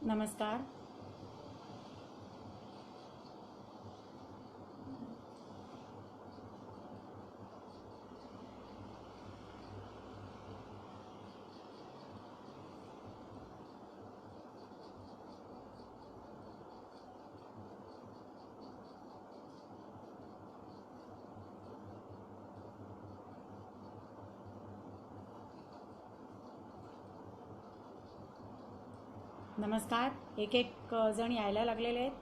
नमस्कार. नमस्कार. एक एक जण यायला लागलेले आहेत.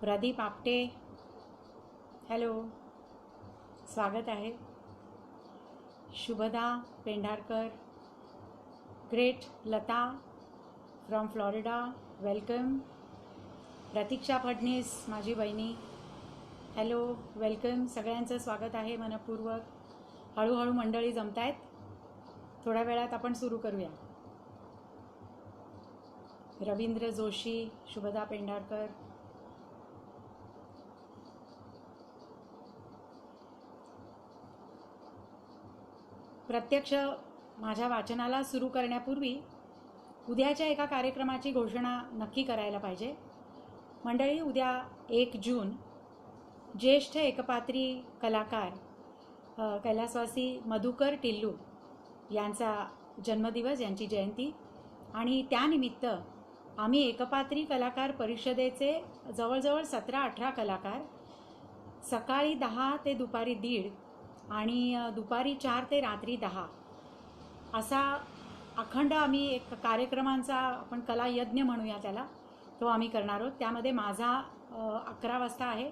प्रदीप आपटे, हॅलो, स्वागत आहे. Shubhada Pendharkar, great. Lata from Florida, welcome. Pratiksha Phadnis, माझी बहिणी, हॅलो, वेलकम. सगळ्यांचं स्वागत आहे मनपूर्वक. हळूहळू मंडळी जमत आहेत. थोड्या वेळात आपण सुरू करूया. रवींद्र जोशी, शुभदा पेंढारकर, प्रत्यक्ष माझ्या वाचनाला सुरू करण्यापूर्वी उद्याच्या एका कार्यक्रमाची घोषणा नक्की करायला पाहिजे. मंडळी, उद्या 1 जून ज्येष्ठ एकपात्री कलाकार कैलासवासी मधुकर टिल्लू यांचा जन्मदिवस, यांची जयंती, आणि त्यानिमित्त आम्ही एकपात्री कलाकार परिषदेचे जवळजवळ 17-18 कलाकार सकाळी 10 ते दुपारी 1:30 आणि दुपारी 4 ते रात्री 10 असा अखंड आम्ही एक कार्यक्रमांचा, आपण कलायज्ञ म्हणूया त्याला, तो आम्ही करणार आहोत. त्यामध्ये माझा 11 वाजता आहे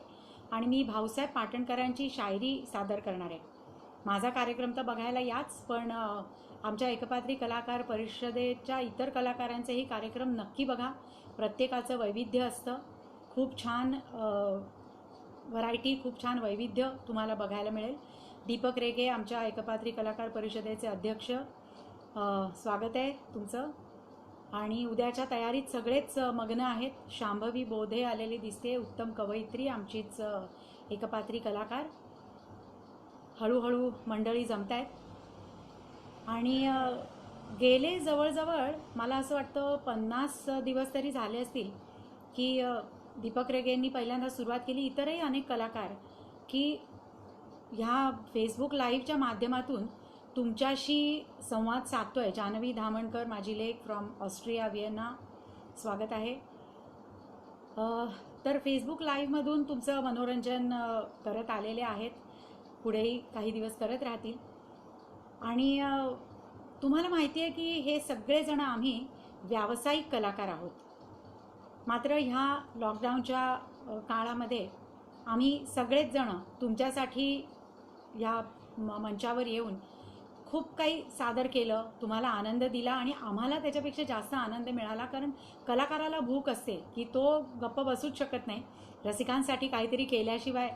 आणि मी भाऊसाहेब पाटणकरांची शायरी सादर करणार आहे. माझा कार्यक्रम तर बघायला याच, पण आमच्या एकपात्री कलाकार परिषदेच्या इतर कलाकारांचेही कार्यक्रम नक्की बघा. प्रत्येकाचं वैविध्य असतं. खूप छान व्हरायटी, खूप छान वैविध्य तुम्हाला बघायला मिळेल. दीपक रेगे, आमच्या एकपात्री कलाकार परिषदेचे अध्यक्ष, स्वागत आहे तुमचं. आणि उद्याच्या तयारीत सगळेच मग्न आहेत. शांभवी बोधे आलेली दिसते, उत्तम कवयित्री, आमचीच एकपात्री कलाकार. हळूहळू मंडळी जमत आहेत. आणि गेले जवळजवळ मला असं वाटतं 50 दिवस तरी झाले असतील की दीपक रेगेंनी पहिल्यांदा सुरुवात केली, इतरही अनेक कलाकार, की ह्या फेसबुक लाईव्हच्या माध्यमातून तुमच्याशी संवाद साधतोय. जानवी धामणकर, माझी लेक, फ्रॉम ऑस्ट्रिया, व्हिएन्ना, स्वागत आहे. तर फेसबुक लाईव्हमधून तुमचं मनोरंजन करत आलेले आहेत, पुढेही काही दिवस करत राहतील. आणि तुम्हाला माहिती आहे की हे सगळेजण आम्ही व्यावसायिक कलाकार आहोत. मात्र ह्या लॉकडाऊनच्या काळामध्ये आम्ही सगळेच जण तुमच्यासाठी ह्या मंचावर येऊन खूप काही सादर केलं, तुम्हाला आनंद दिला, आणि आम्हाला त्याच्यापेक्षा जास्त आनंद मिळाला. कारण कलाकाराला भूक असते की तो गप्प बसूच शकत नाही. रसिकांसाठी काहीतरी केल्याशिवाय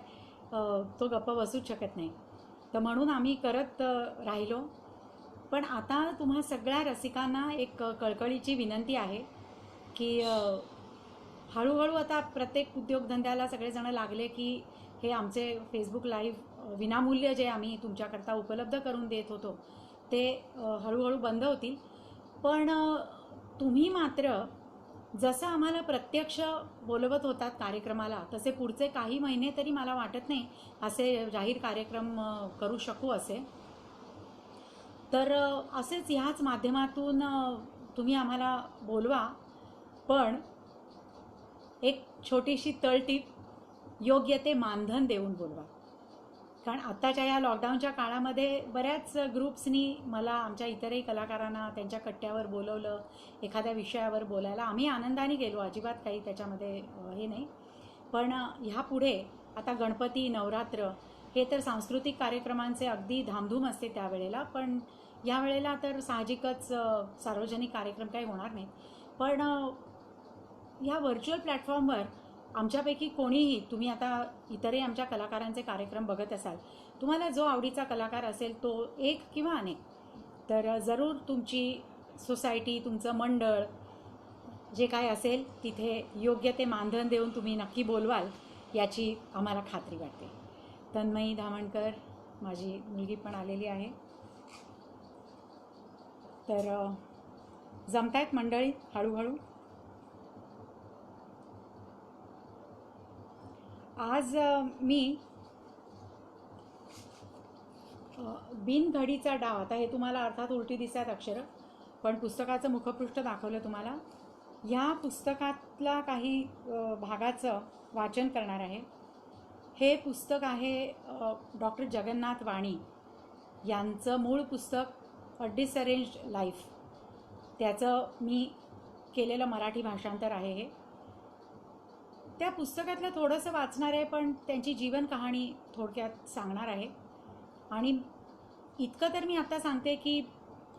तो गप्प बसूच शकत नाही. तर म्हणून आम्ही करत राहिलो. पण आता तुम्हा सगळ्या रसिकांना एक कळकळीची विनंती आहे की हळूहळू आता प्रत्येक उद्योगधंद्याला सगळेजण लागले की हे आमचे फेसबुक लाईव्ह विनामूल्य जे आम्ही तुमच्याकरता उपलब्ध करून देत होतो ते हळूहळू बंद होतील. पण तुम्ही मात्र जसं आम्हाला प्रत्यक्ष बोलवत होतात कार्यक्रमाला, तसे पुढचे काही महिने तरी मला वाटत नाही असे जाहीर कार्यक्रम करू शकू असे. तर असेच ह्याच माध्यमातून तुम्ही आम्हाला बोलवा, पण एक छोटीशी तळटीप, योग्य ते मानधन देऊन बोलवा. कारण आत्ताच्या या लॉकडाऊनच्या काळामध्ये बऱ्याच ग्रुप्सनी मला, आमच्या इतरही कलाकारांना त्यांच्या कट्ट्यावर बोलवलं एखाद्या विषयावर बोलायला. आम्ही आनंदाने गेलो, अजिबात काही त्याच्यामध्ये हे नाही. पण ह्यापुढे आता गणपती, नवरात्र हे तर सांस्कृतिक कार्यक्रमांचे अगदी धामधूम असते त्यावेळेला, पण यावेळेला तर साहजिकच सार्वजनिक कार्यक्रम काही होणार नाहीत. पण ह्या व्हर्च्युअल प्लॅटफॉर्मवर आमच्यापैकी कोणीही, तुम्ही आता इतरही आमच्या कलाकारांचे कार्यक्रम बघत असाल, तुम्हाला जो आवडीचा कलाकार असेल तो एक किंवा अनेक, तर जरूर तुमची सोसायटी, तुमचं मंडळ जे काय असेल तिथे योग्य ते मानधन देऊन तुम्ही नक्की बोलवाल याची आम्हाला खात्री वाटते. तन्मयी धामणकर, माझी मुलगी पण आलेली आहे. तर जमतायत मंडळी हळूहळू. आज मी बिनघडीचा डाव, आता हे तुम्हाला अर्थात उलटी दिसतात अक्षरं, पण पुस्तकाचं मुखपृष्ठ दाखवलं तुम्हाला. ह्या पुस्तकातला काही भागाचं वाचन करणार आहे. हे पुस्तक आहे डॉक्टर जगन्नाथ वाणी यांचं मूळ पुस्तक अ डिसअरेंज्ड लाईफ. त्याचं मी केलेलं मराठी भाषांतर आहे हे. त्या पुस्तकातलं थोडंसं वाचणार आहे, पण त्यांची जीवन कहाणी थोडक्यात सांगणार आहे. आणि इतकं तर मी आत्ता सांगते की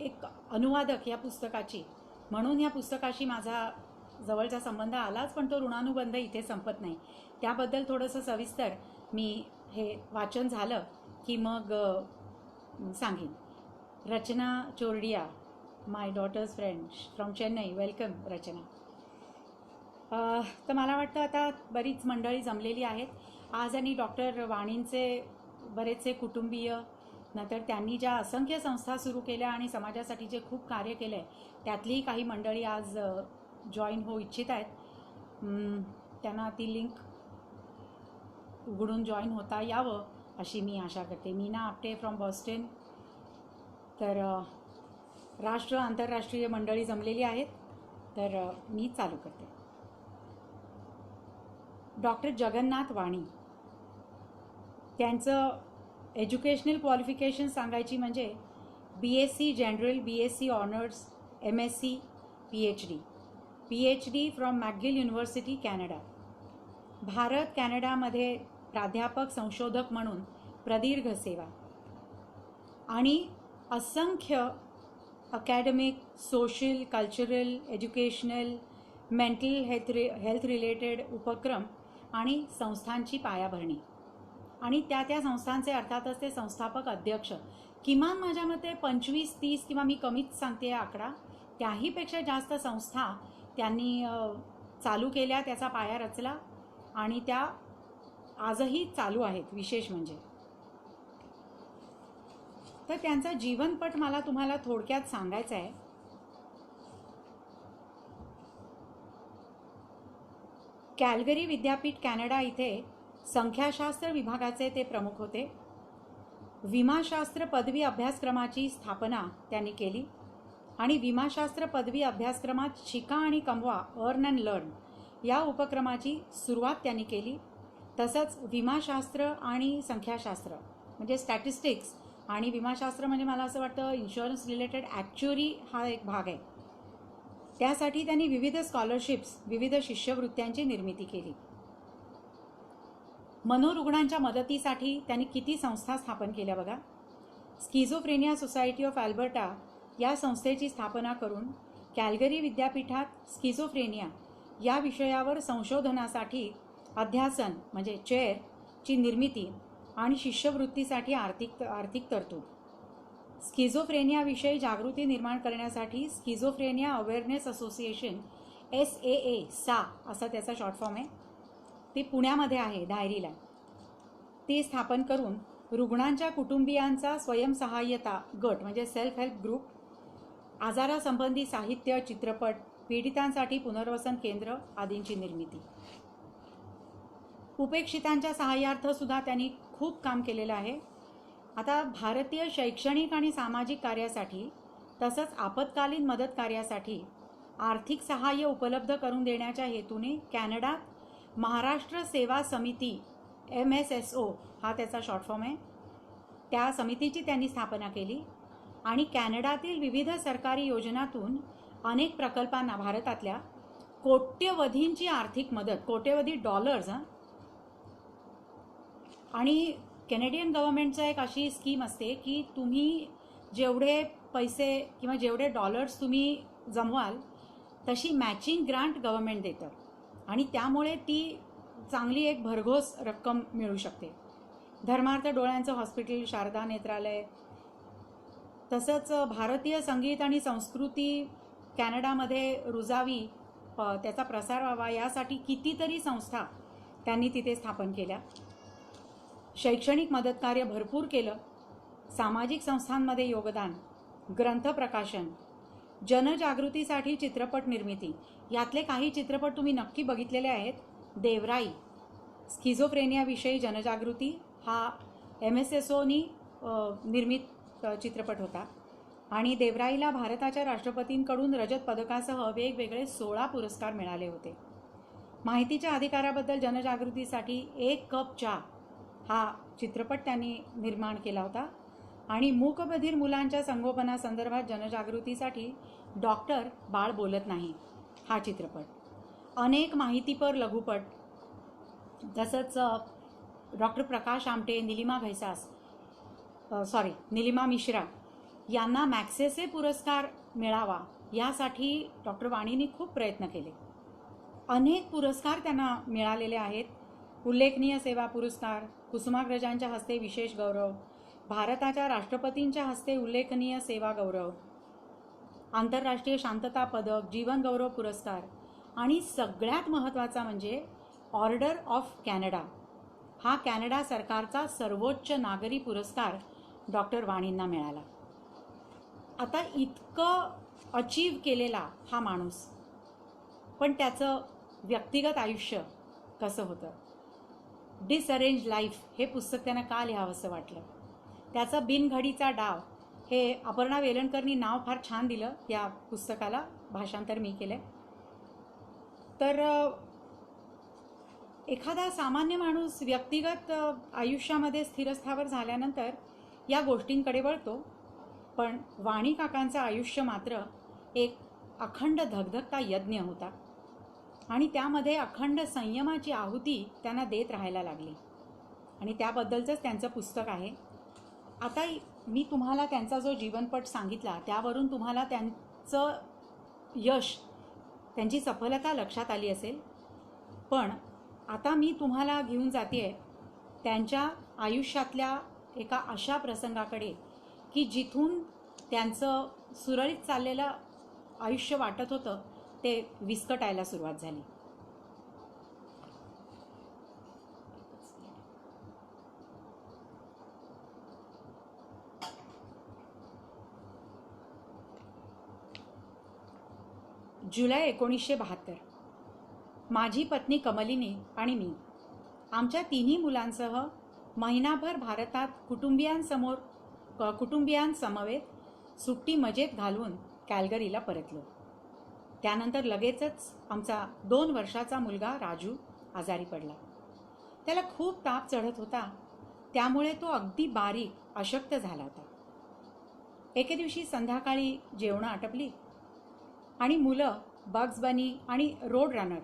एक अनुवादक या पुस्तकाची म्हणून या पुस्तकाशी माझा जवळचा संबंध आलाच, पण तो ऋणानुबंध इथे संपत नाही. त्याबद्दल थोडंसं सविस्तर मी हे वाचन झालं की मग सांगेन. Rachana Chordia, my daughter's friend from Chennai. Welcome Rachana. तर मला वाटतं आता बरीच मंडळी जमलेली आहेत आज, आणि डॉक्टर वाणींचे बरेचसे कुटुंबीय, नंतर त्यांनी ज्या असंख्य संस्था सुरू केल्या आणि समाजासाठी जे खूप कार्य केलं आहे त्यातलीही काही मंडळी आज जॉईन होऊ इच्छित आहेत. त्यांना ती लिंक उघडून जॉईन होता यावं अशी मी आशा करते. Meena Apte from Boston. तर राष्ट्र आंतरराष्ट्रीय मंडळी जमलेली आहेत, तर मी चालू करते. डॉक्टर जगन्नाथ वाणी, त्यांचं एज्युकेशनल क्वालिफिकेशन सांगायची म्हणजे BSc general, BSc honours, MSc, PhD from McGill university Canada. Bharat कॅनडामध्ये प्राध्यापक संशोधक म्हणून प्रदीर्घ सेवा, आणि असंख्य academic, social, cultural, educational, mental health related उपक्रम आणि संस्थांची पायाभरणी, आणि त्या संस्थांचे अर्थातच ते संस्थापक अध्यक्ष. किमान माझ्या मते 25-30 किंवा मी कमीच सांगते आकडा, त्याहीपेक्षा जास्त संस्था त्यांनी चालू केल्या, त्याचा पाया रचला आणि त्या आजही चालू आहेत. विशेष म्हणजे तर त्यांचा जीवनपट मला तुम्हाला थोडक्यात सांगायचा आहे. कॅल्गरी विद्यापीठ कॅनडा इथे संख्याशास्त्र विभागाचे ते प्रमुख होते. विमाशास्त्र पदवी अभ्यासक्रमाची स्थापना त्यांनी केली आणि विमाशास्त्र पदवी अभ्यासक्रमात शिका आणि कमवा, अर्न अँड लर्न या उपक्रमाची सुरुवात त्यांनी केली. तसंच विमाशास्त्र आणि संख्याशास्त्र म्हणजे स्टॅटिस्टिक्स, आणि विमाशास्त्र म्हणजे मला असं वाटतं इन्शुरन्स रिलेटेड ॲक्च्युअरी हा एक भाग आहे. त्यासाठी त्यांनी विविध स्कॉलरशिप्स, विविध शिष्यवृत्त्यांची निर्मिती केली. मनोरुग्णांच्या मदतीसाठी त्यांनी किती संस्था स्थापन केल्या बघा. स्किझोफ्रेनिया सोसायटी ऑफ अल्बर्टा या संस्थेची स्थापना करून कॅल्गरी विद्यापीठात स्किझोफ्रेनिया या विषयावर संशोधनासाठी अध्यासन म्हणजे चेअरची निर्मिती आणि शिष्यवृत्तीसाठी आर्थिक तरतूद. स्किझोफ्रेनियाविषयी जागृती निर्माण करण्यासाठी स्किझोफ्रेनिया अवेअरनेस असोसिएशन, SAA सा असा त्याचा शॉर्ट फॉर्म आहे, ते पुण्यामध्ये आहे धायरीला. ते स्थापन करून रुग्णांच्या कुटुंबियांचा स्वयंसहाय्यता गट म्हणजे सेल्फ हेल्प ग्रुप, आजारासंबंधी साहित्य, चित्रपट, पीडितांसाठी पुनर्वसन केंद्र आदींची निर्मिती. उपेक्षितांच्या सहाय्यार्थ सुद्धा त्यांनी खूप काम केलेलं आहे. आता भारतीय शैक्षणिक आणि सामाजिक कार्यासाठी तसंच आपत्कालीन मदत कार्यासाठी आर्थिक सहाय्य उपलब्ध करून देण्याच्या हेतूने कॅनडात महाराष्ट्र सेवा समिती MSSO हा त्याचा शॉर्ट फॉर्म आहे, त्या समितीची त्यांनी स्थापना केली आणि कॅनडातील विविध सरकारी योजनातून अनेक प्रकल्पांना भारतातल्या कोट्यवधींची आर्थिक मदत, कोट्यवधी डॉलर्स, आणि कॅनेडियन गव्हर्नमेंटचं एक अशी स्कीम असते की तुम्ही जेवढे पैसे किंवा जेवढे डॉलर्स तुम्ही जमवाल तशी मॅचिंग ग्रांट गव्हर्नमेंट देतं, आणि त्यामुळे ती चांगली एक भरघोस रक्कम मिळू शकते. धर्मार्थ डोळ्यांचं हॉस्पिटल, शारदा नेत्रालय, तसंच भारतीय संगीत आणि संस्कृती कॅनडामध्ये रुजावी, त्याचा प्रसार व्हावा यासाठी कितीतरी संस्था त्यांनी तिथे स्थापन केल्या. शैक्षणिक मदतकार्य भरपूर केलं. सामाजिक संस्थांमध्ये योगदान, ग्रंथ प्रकाशन, जनजागृतीसाठी चित्रपट निर्मिती. यातले काही चित्रपट तुम्ही नक्की बघितलेले आहेत. देवराई, स्किझोफ्रेनियाविषयी जनजागृती हा MSSOनी निर्मित चित्रपट होता आणि देवराईला भारताच्या राष्ट्रपतींकडून रजत पदकासह वेगवेगळे 16 पुरस्कार मिळाले होते. माहितीच्या अधिकाराबद्दल जनजागृतीसाठी 1 कप चहा हा चित्रपट त्यांनी निर्माण केला होता आणि मूकबधीर मुलांच्या संगोपनासंदर्भात जनजागृतीसाठी डॉक्टर बाळ बोलत नाही हा चित्रपट, अनेक माहितीपर लघुपट, तसंच डॉक्टर प्रकाश आमटे, निलिमा मिश्रा यांना मॅक्सेसे पुरस्कार मिळावा यासाठी डॉक्टर वाणींनी खूप प्रयत्न केले. अनेक पुरस्कार त्यांना मिळालेले आहेत. उल्लेखनीय सेवा पुरस्कार, कुसुमाग्रजांच्या हस्ते विशेष गौरव, भारताच्या राष्ट्रपतींच्या हस्ते उल्लेखनीय सेवा गौरव, आंतरराष्ट्रीय शांतता पदक, जीवन गौरव पुरस्कार आणि सगळ्यात महत्त्वाचा म्हणजे ऑर्डर ऑफ कॅनडा हा कॅनडा सरकारचा सर्वोच्च नागरी पुरस्कार डॉक्टर वाणींना मिळाला. आता इतकं अचीव केलेला हा माणूस, पण त्याचं व्यक्तिगत आयुष्य कसं होतं? डिसअरेंज लाईफ हे पुस्तक त्यांना का लिहावंसं वाटलं? त्याचा बिनघडीचा डाव हे अपर्णा वेलणकरनी नाव फार छान दिलं या पुस्तकाला, भाषांतर मी केलं. तर एखादा सामान्य माणूस व्यक्तिगत आयुष्यामध्ये स्थिरस्थावर झाल्यानंतर या गोष्टींकडे वळतो, पण वाणी काकांचं आयुष्य मात्र एक अखंड धगधगता यज्ञ होता आणि त्यामध्ये अखंड संयमाची आहुती त्यांना देत राहायला लागली आणि त्याबद्दलचंच त्यांचं पुस्तक आहे. आता मी तुम्हाला त्यांचा जो जीवनपट सांगितला त्यावरून तुम्हाला त्यांचं यश, त्यांची सफलता लक्षात आली असेल. पण आता मी तुम्हाला घेऊन जाते त्यांच्या आयुष्यातल्या एका अशा प्रसंगाकडे की जिथून त्यांचं सुरळीत चाललेलं आयुष्य वाटत होतं ते विस्कटायला सुरुवात झाली. जुलै 1972. माझी पत्नी कमलिनी आणि मी आमच्या तिन्ही मुलांसह महिनाभर भारतात कुटुंबियांसमवेत सुट्टी मजेत घालवून कॅल्गरीला परतलो. त्यानंतर लगेचच आमचा 2 वर्षाचा मुलगा राजू आजारी पडला. त्याला खूप ताप चढत होता, त्यामुळे तो अगदी बारीक अशक्त झाला होता. एके दिवशी संध्याकाळी जेवणं आटपली आणि मुलं बग्स बनी आणि रोड रनर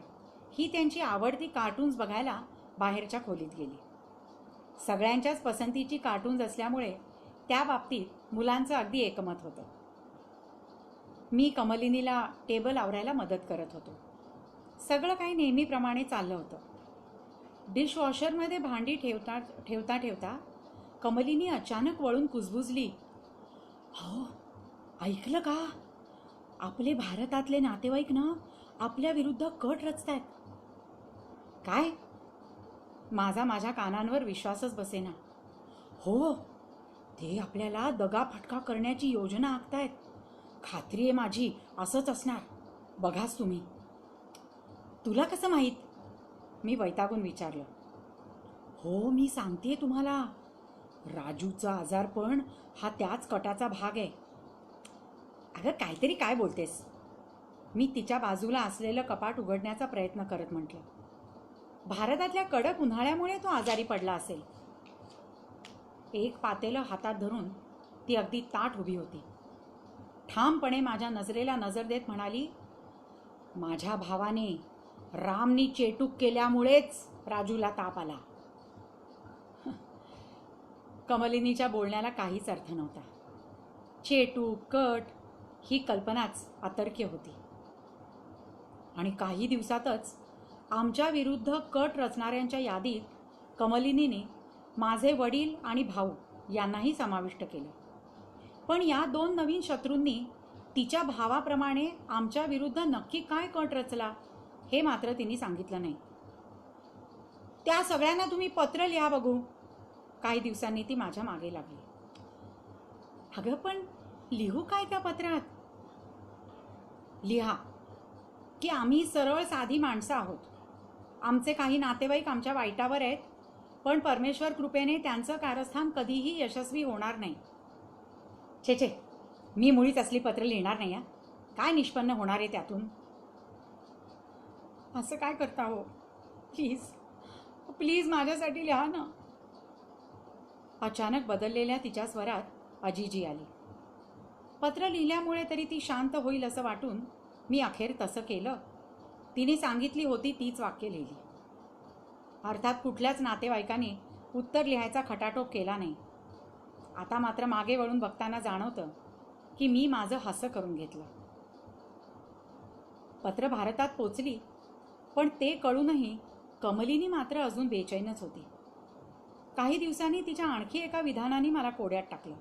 ही त्यांची आवडती कार्टून्स बघायला बाहेरच्या खोलीत गेली. सगळ्यांच्याच पसंतीची कार्टून्स असल्यामुळे त्या बाबतीत मुलांचं अगदी एकमत होतं. मी कमलिनीला टेबल आवरायला मदत करत होतो. सगळं काही नेहमीप्रमाणे चाललं होतं. डिशवॉशरमध्ये भांडी ठेवता ठेवता कमलिनी अचानक वळून कुजबुजली, "हो, ऐकलं का? आपले भारतातले नातेवाईक ना आपल्या विरुद्ध कट रचतायत." "काय?" माझ्या कानांवर विश्वासच बसेना. "हो, ते आपल्याला दगाफटका करण्याची योजना आखतायत. खात्री आहे माझी असंच असणार. बघाच तुम्ही." "तुला कसं माहीत?" मी वैतागून विचारलं. "हो, मी सांगतेय तुम्हाला. राजूचा आजारपण हा त्याच कटाचा भाग आहे." "अगं काहीतरी काय बोलतेस?" मी तिच्या बाजूला असलेलं कपाट उघडण्याचा प्रयत्न करत म्हटलं. "भारतातल्या कडक उन्हाळ्यामुळे तो आजारी पडला असेल." एक पातेलं हातात धरून ती अगदी ताठ उभी होती. ठामपणे माझ्या नजरेला नजर देत म्हणाली, "माझ्या भावाने रामनी चेटूक केल्यामुळेच राजूला ताप आला." कमलिनीच्या बोलण्याला काहीच अर्थ नव्हता. चेटूक, कट ही कल्पनाच अतर्क्य होती. आणि काही दिवसातच आमच्या विरुद्ध कट रचणाऱ्यांच्या यादीत कमलिनीने माझे वडील आणि भाऊ यांनाही समाविष्ट केलं. पण या 2 नवीन शत्रूंनी तिच्या भावाप्रमाणे आमच्या विरुद्ध नक्की काय कट रचला हे मात्र तिने सांगितलं नाही. "त्या सगळ्यांना तुम्ही पत्र लिहा बघू." काही दिवसांनी ती माझ्या मागे लागली. "अगं पण लिहू काय त्या पत्रात?" "लिहा की आम्ही सरळ साधी माणसं आहोत आमचे काही नातेवाईक आमच्या वाईटावर आहेत, पण परमेश्वर कृपेने त्यांचं कारस्थान कधीही यशस्वी होणार नाही. छे छे, मी मुळीच असली पत्र लिहिणार नाही. काय निष्पन्न होणार आहे त्यातून? असं काय करता हो? प्लीज प्लीज माझ्यासाठी लिहा ना. अचानक बदललेल्या तिच्या स्वरात अजिजी आली. पत्र लिहिल्यामुळे तरी ती शांत होईल असं वाटून मी अखेर तसं केलं. तिने सांगितली होती तीच वाक्य लिहिली. अर्थात कुठल्याच नातेवाईकाने उत्तर लिहायचा खटाटोप केला नाही. आता मात्र मागे वळून बघताना जाणवतं की मी माझं हास्य करून घेतलं. पत्र भारतात पोचली, पण ते कळूनही कमलिनी मात्र अजून बेचैनच होती. काही दिवसांनी तिच्या आणखी एका विधानाने मला कोड्यात टाकलं.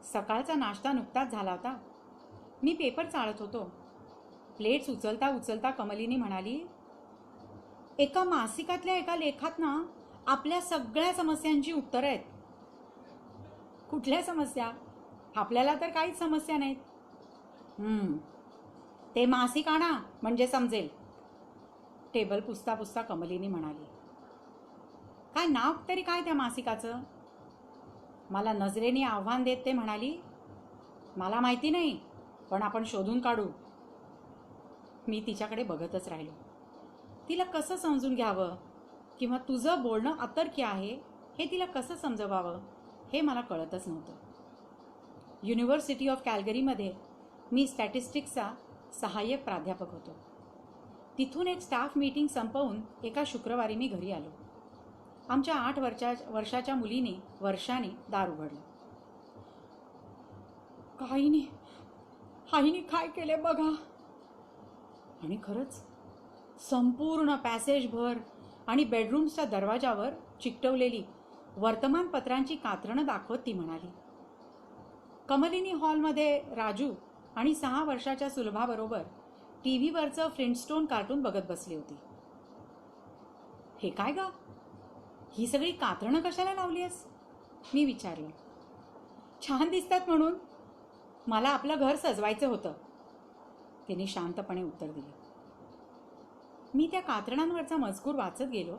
सकाळचा नाश्ता नुकताच झाला होता. मी पेपर चाळत होतो. प्लेट्स उचलता उचलता कमलिनी म्हणाली, एका मासिकातल्या एका लेखात ना आपल्या सगळ्या समस्यांची उत्तरं आहेत. कुठल्या समस्या? आपल्याला तर काहीच समस्या नाहीत. ते मासिक आणा म्हणजे समजेल. टेबल पुसता पुसता कमलिनी म्हणाली. काय नाव तरी काय त्या मासिकाचं? मला नजरेने आव्हान देत ते म्हणाली, मला माहिती नाही, पण आपण शोधून काढू. मी तिच्याकडे बघतच राहिलो. तिला कसं समजून घ्यावं किंवा तुझं बोलणं अतर्क्य आहे हे तिला कसं समजवावं हे मला कळतच नव्हतं. युनिव्हर्सिटी ऑफ कॅल्गरीमध्ये मी स्टॅटिस्टिक्सचा सहाय्यक प्राध्यापक होतो. तिथून एक स्टाफ मीटिंग संपवून एका शुक्रवारी मी घरी आलो. आमच्या 8 वर्षाच्या मुलीने वर्षाने दार उघडलं. आईने काय केले बघा. आणि खरंच संपूर्ण पॅसेजभर आणि बेडरूम्सच्या दरवाजावर चिकटवलेली वर्तमानपत्रांची कात्रणं दाखवत ती म्हणाली. कमलिनी हॉलमध्ये राजू आणि 6 वर्षाच्या सुलभाबरोबर टीव्हीवरचं फ्लिंटस्टोन कार्टून बघत बसली होती. हे काय गा, ही सगळी कात्रणं कशाला लावलीस? मी विचारलं. छान दिसतात म्हणून. मला आपलं घर सजवायचं होतं, तिने शांतपणे उत्तर दिलं. मी त्या कात्रणांवरचा मजकूर वाचत गेलो.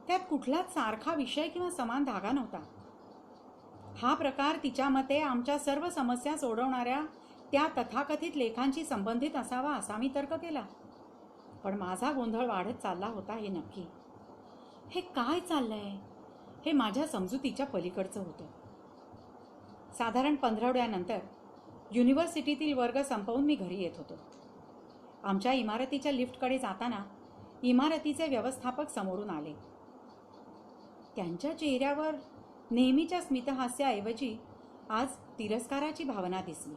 त्यात कुठलाच सारखा विषय किंवा समान धागा नव्हता. हा प्रकार तिच्या मते आमच्या सर्व समस्या सोडवणाऱ्या त्या तथाकथित लेखांशी संबंधित असावा असा मी तर्क केला. पण माझा गोंधळ वाढत चालला होता हे नक्की. हे काय चाललंय हे माझ्या समजुतीच्या पलीकडचं होतं. साधारण 15 युनिव्हर्सिटीतील वर्ग संपवून मी घरी येत होतो. आमच्या इमारतीच्या लिफ्टकडे जाताना इमारतीचे व्यवस्थापक समोरून आले. त्यांच्या चेहऱ्यावर नेहमीच्या स्मितहास्याऐवजी आज तिरस्काराची भावना दिसली.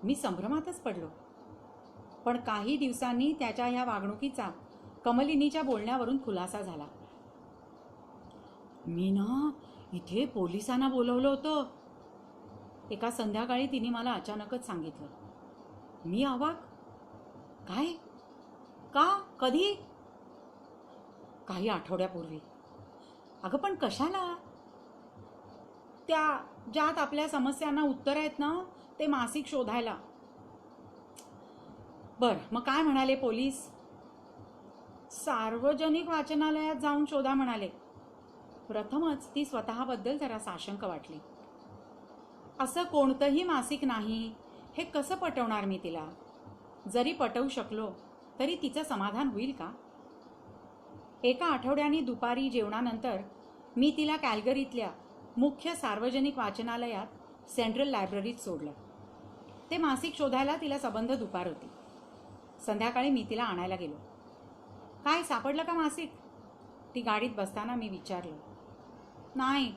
मी संभ्रमातच पडलो. पण काही दिवसांनी त्याच्या ह्या वागणुकीचा कमलिनीच्या बोलण्यावरून खुलासा झाला. मी ना इथे पोलिसांना बोलवलं होतं, एका संध्याकाळी तिने मला अचानकच सांगितलं. मी अवाक. काय? का? कधी? काही आठवड्यापूर्वी. अगं पण कशाला? त्या ज्यात आपल्या समस्यांना उत्तर आहेत ना ते मासिक शोधायला. बर, मग काय म्हणाले पोलीस? सार्वजनिक वाचनालयात जाऊन शोधा म्हणाले. प्रथमच ती स्वतःबद्दल जरा साशंक वाटली. असं कोणतंही मासिक नाही हे कसं पटवणार मी तिला? जरी पटवू शकलो तरी तिचं समाधान होईल का? एका आठवड्याने दुपारी जेवणानंतर मी तिला कॅल्गरीतल्या मुख्य सार्वजनिक वाचनालयात सेंट्रल लायब्ररीत सोडलं. ते मासिक शोधायला तिला सबंध दुपार होती. संध्याकाळी मी तिला आणायला गेलो. काय सापडलं का मासिक? ती गाडीत बसताना मी विचारलं. नाही,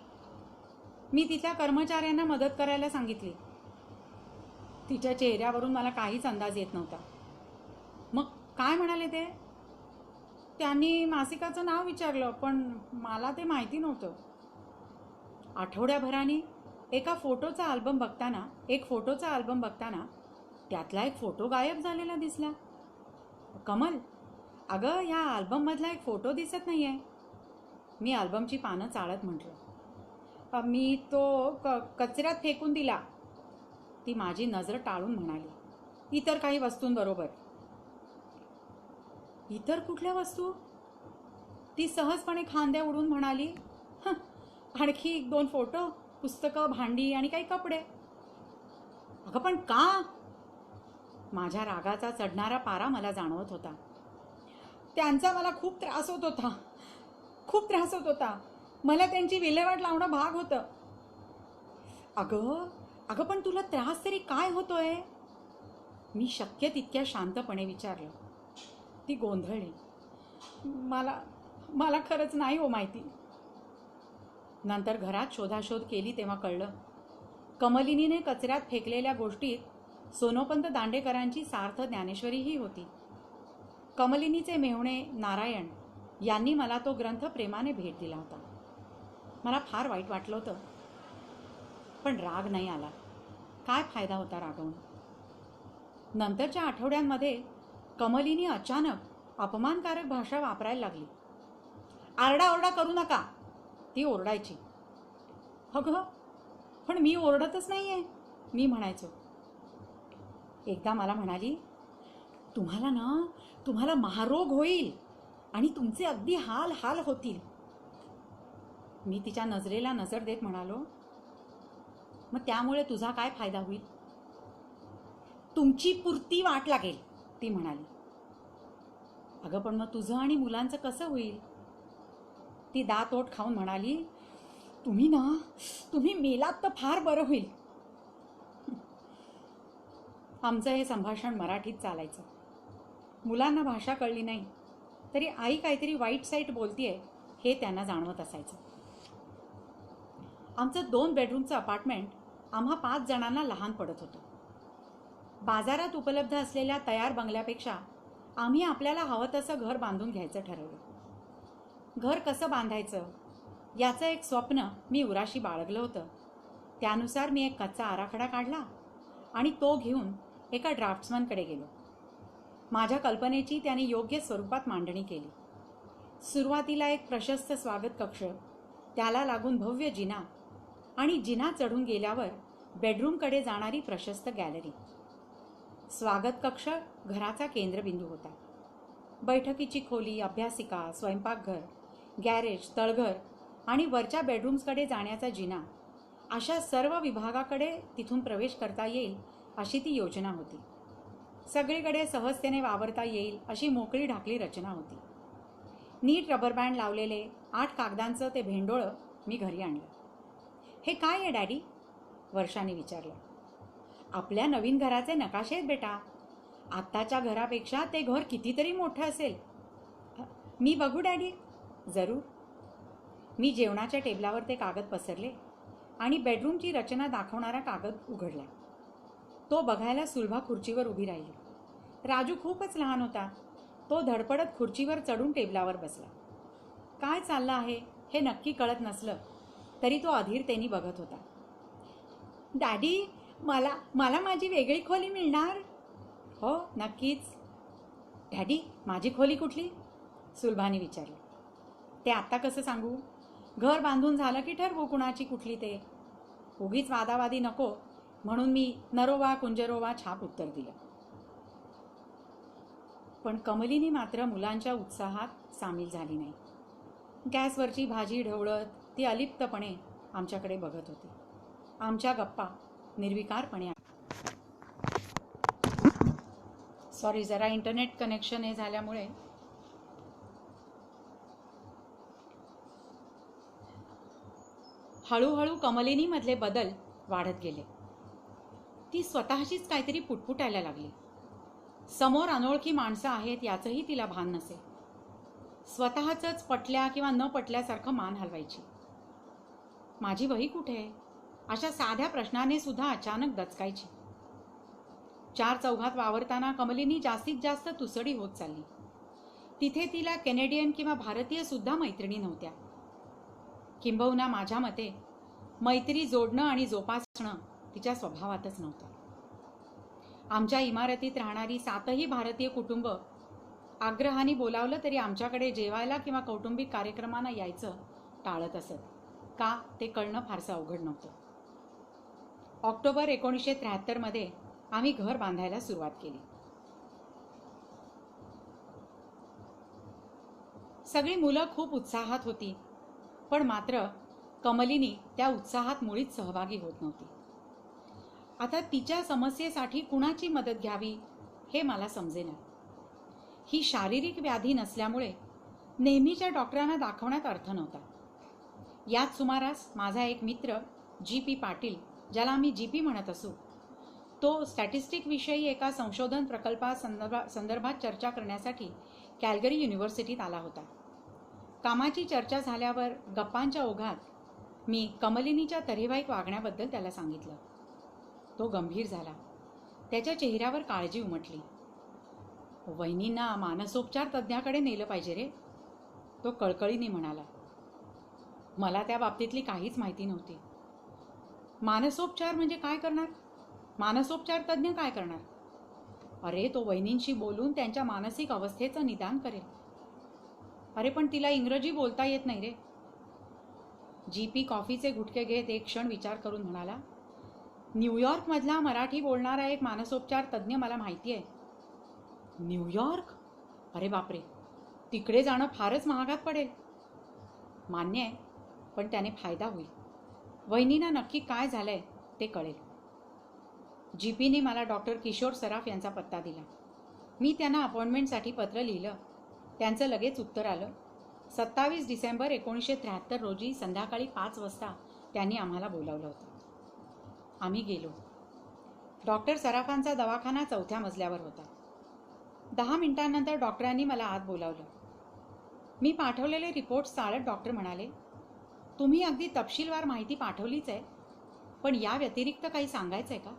मी तिच्या कर्मचाऱ्यांना मदत करायला सांगितली. तिच्या चेहऱ्यावरून मला काहीच अंदाज येत नव्हता. मग काय म्हणाले ते? त्यांनी मासिकाचं नाव विचारलं, पण मला ते माहिती नव्हतं. आठवड्याभराने एक फोटोचा अल्बम बघताना त्यातला एक फोटो गायब झालेला दिसला. कमल, अगं ह्या अल्बममधला एक फोटो दिसत नाही आहे. मी अल्बमची पानं चाळत म्हटलं. मी तो कचऱ्यात फेकून दिला. ती माझी नजर टाळून म्हणाली. इतर काही वस्तूंबरोबर. इतर कुठल्या वस्तू? ती सहजपणे खांद्या उडून म्हणाली, "हं, आणखी 1-2 फोटो, पुस्तकं, भांडी आणि काही कपडे." अगं पण का? माझ्या रागाचा चढणारा पारा मला जाणवत होता. त्यांचा मला खूप त्रास होत होता, खूप त्रास होत होता. मला त्यांची विल्हेवाट लावणं भाग होतं. अगं अगं पण तुला त्रास तरी काय होतोय? मी शक्य तितक्या शांतपणे विचारलं. ती गोंधळली. मला मला खरंच नाही हो माहिती. नंतर घरात शोधाशोध केली तेव्हा कळलं. कमलिनीने कचऱ्यात फेकलेल्या गोष्टीत सोनोपंत दांडेकरांची सार्थ ज्ञानेश्वरीही होती. कमलिनीचे मेहुणे नारायण यांनी मला तो ग्रंथ प्रेमाने भेट दिला होता. मला फार वाईट वाटलं होतं, पण राग नाही आला. काय फायदा होता रागवून? नंतरच्या आठवड्यांमध्ये कमलिनी अचानक अपमानकारक भाषा वापरायला लागली. आरडाओरडा करू नका, ती ओरडायची. अगं पण मी ओरडतच नाहीये, मी म्हणायचो. एकदा मला म्हणाली, तुम्हाला महारोग होईल आणि तुमचे अगदी हाल हाल होतील. मी तिच्या नजरेला नजर देत म्हणालो, मग त्यामुळे तुझा काय फायदा होईल? तुमची पुरती वाट लागेल, ती म्हणाली. अगं पण मग तुझं आणि मुलांचं कसं होईल? ती दात ओठ खाऊन म्हणाली, तुम्ही मेलात तर फार बरं होईल. आमचं हे संभाषण मराठीत चालायचं. मुलांना भाषा कळली नाही तरी आई काहीतरी वाईट साईट बोलतीये हे त्यांना जाणवत असायचं. आमचं 2 बेडरूमचं अपार्टमेंट आम्हा 5 जणांना लहान पडत होतं. बाजारात उपलब्ध असलेल्या तयार बंगल्यापेक्षा आम्ही आपल्याला हवं तसं घर बांधून घ्यायचं ठरवलं. घर कसं बांधायचं याचं एक स्वप्न मी उराशी बाळगलं होतं. त्यानुसार मी एक कच्चा आराखडा काढला आणि तो घेऊन एका ड्राफ्ट्समनकडे गेलो. माझ्या कल्पनेची त्याने योग्य स्वरूपात मांडणी केली. सुरुवातीला एक प्रशस्त स्वागत कक्ष, त्याला लागून भव्य जिना आणि जिना चढून गेल्यावर बेडरूमकडे जाणारी प्रशस्त गॅलरी. स्वागत कक्ष घराचा केंद्रबिंदू होता. बैठकीची खोली, अभ्यासिका, स्वयंपाकघर, गॅरेज, तळघर आणि वरच्या बेडरूम्सकडे जाण्याचा जिना, अशा सर्व विभागाकडे तिथून प्रवेश करता येईल अशी ती योजना होती. सगळीकडे सहजतेने वावरता येईल अशी मोकळी ढाकली रचना होती. नीट रबर बँड लावलेले 8 कागदांचं ते भेंडोळं मी घरी आणलं. हे काय आहे डॅडी? वर्षाने विचारलं. आपल्या नवीन घराचे नकाशे आहेत बेटा. आत्ताच्या घरापेक्षा ते घर कितीतरी मोठं असेल. मी बघू डॅडी? जरूर. मी जेवणाच्या टेबलावर ते कागद पसरले आणि बेडरूमची रचना दाखवणारा कागद उघडला. तो बघायला सुलभा खुर्चीवर उभी राहिली. राजू खूपच लहान होता. तो धडपडत खुर्चीवर चढून टेबलावर बसला. काय चाललं आहे हे नक्की कळत नसलं तरी तो अधीरतेने बघत होता. डॅडी, मला माझी वेगळी खोली मिळणार? हो नक्कीच. डॅडी, माझी खोली कुठली? सुलभाने विचारलं. ते आत्ता कसं सांगू? घर बांधून झालं की ठरवू कुणाची कुठली ते. उगीच वादावादी नको म्हणून मी नरोवा कुंजरोवा छाप उत्तर दिलं. पण कमलिनी मात्र मुलांच्या उत्साहात सामील झाली नाही. गॅसवरची भाजी ढवळत ती अलिप्तपणे आमच्याकडे बघत होती. आमच्या गप्पा निर्विकारपणे. सॉरी, जरा इंटरनेट कनेक्शन हे झाल्यामुळे हळूहळू कमलिनीमधले बदल वाढत गेले. ती स्वतःशीच काहीतरी पुटपुटायला लागली. समोर अनोळखी माणसं आहेत याचंही तिला भान नसे. स्वतःचंच पटल्या किंवा न पटल्यासारखं मान हलवायची. माझी वही कुठे? अशा साध्या प्रश्नाने सुद्धा अचानक दचकायची. 4 चौघात वावरताना कमलिनी जास्तीत जास्त तुसडी होत चालली. तिथे तिला कॅनेडियन किंवा भारतीय सुद्धा मैत्रिणी नव्हत्या. किंबहुना माझ्या मते मैत्री जोडणं आणि जोपासणं तिच्या स्वभावातच नव्हतं. आमच्या इमारतीत राहणारी 7ही भारतीय कुटुंब आग्रहाने बोलावलं तरी आमच्याकडे जेवायला किंवा कौटुंबिक कार्यक्रमांना यायचं टाळत असत. का ते कळणं फारसं अवघड नव्हतं. ऑक्टोबर 1973 मध्ये आम्ही घर बांधायला सुरुवात केली. सगळी मुलं खूप उत्साहात होती, पण मात्र कमलिनी त्या उत्साहात मुळीच सहभागी होत नव्हती. आता तिच्या समस्येसाठी कुणाची मदत घ्यावी हे मला समजेना. ही शारीरिक व्याधी नसल्यामुळे नेहमीच्या डॉक्टरांना दाखवण्यात अर्थ नव्हता. याच सुमारास माझा एक मित्र GP पाटील, ज्याला आम्ही GP म्हणत असू, तो स्टॅटिस्टिकविषयी एका संशोधन संदर्भात चर्चा करण्यासाठी कॅल्गरी युनिव्हर्सिटीत आला होता. कामाची चर्चा झाल्यावर गप्पांच्या ओघात मी कमलिनीच्या तऱ्हेवाईक वागण्याबद्दल त्याला सांगितलं. तो गंभीर झाला. त्याच्या चेहऱ्यावर काळजी उमटली. वहिनींना मानसोपचार तज्ज्ञाकडे नेलं पाहिजे रे, तो कळकळीने म्हणाला. मला त्या बाबतीतली काहीच माहिती नव्हती. मानसोपचार म्हणजे काय करणार? मानसोपचार तज्ज्ञ काय करणार? अरे, तो वहिनींशी बोलून त्यांच्या मानसिक अवस्थेचं निदान करेल. अरे, पण तिला इंग्रजी बोलता येत नाही रे. GP कॉफीचे गुटके घेत एक क्षण विचार करून म्हणाला, न्यूयॉर्कमधला मराठी बोलणारा एक मानसोपचार तज्ज्ञ मला माहिती आहे. न्यूयॉर्क? अरे बापरे, तिकडे जाणं फारच महागात पडेल. मान्य आहे, पण त्याने फायदा होईल. वहिनींना नक्की काय झालंय ते कळेल. GPने मला डॉक्टर किशोर सराफ यांचा पत्ता दिला. मी त्यांना अपॉइंटमेंटसाठी पत्र लिहिलं. त्यांचं लगेच उत्तर आलं. 27 डिसेंबर 1973 रोजी संध्याकाळी 5 वाजता त्यांनी आम्हाला बोलावलं होतं. आम्ही गेलो. डॉक्टर सराफांचा दवाखाना 4थ्या मजल्यावर होता. 10 मिनिटांनंतर डॉक्टरांनी मला आत बोलावलं. मी पाठवलेले रिपोर्ट्स चाळत डॉक्टर म्हणाले, तुम्ही अगदी तपशीलवार माहिती पाठवलीच आहे, पण या व्यतिरिक्त काही सांगायचं आहे का?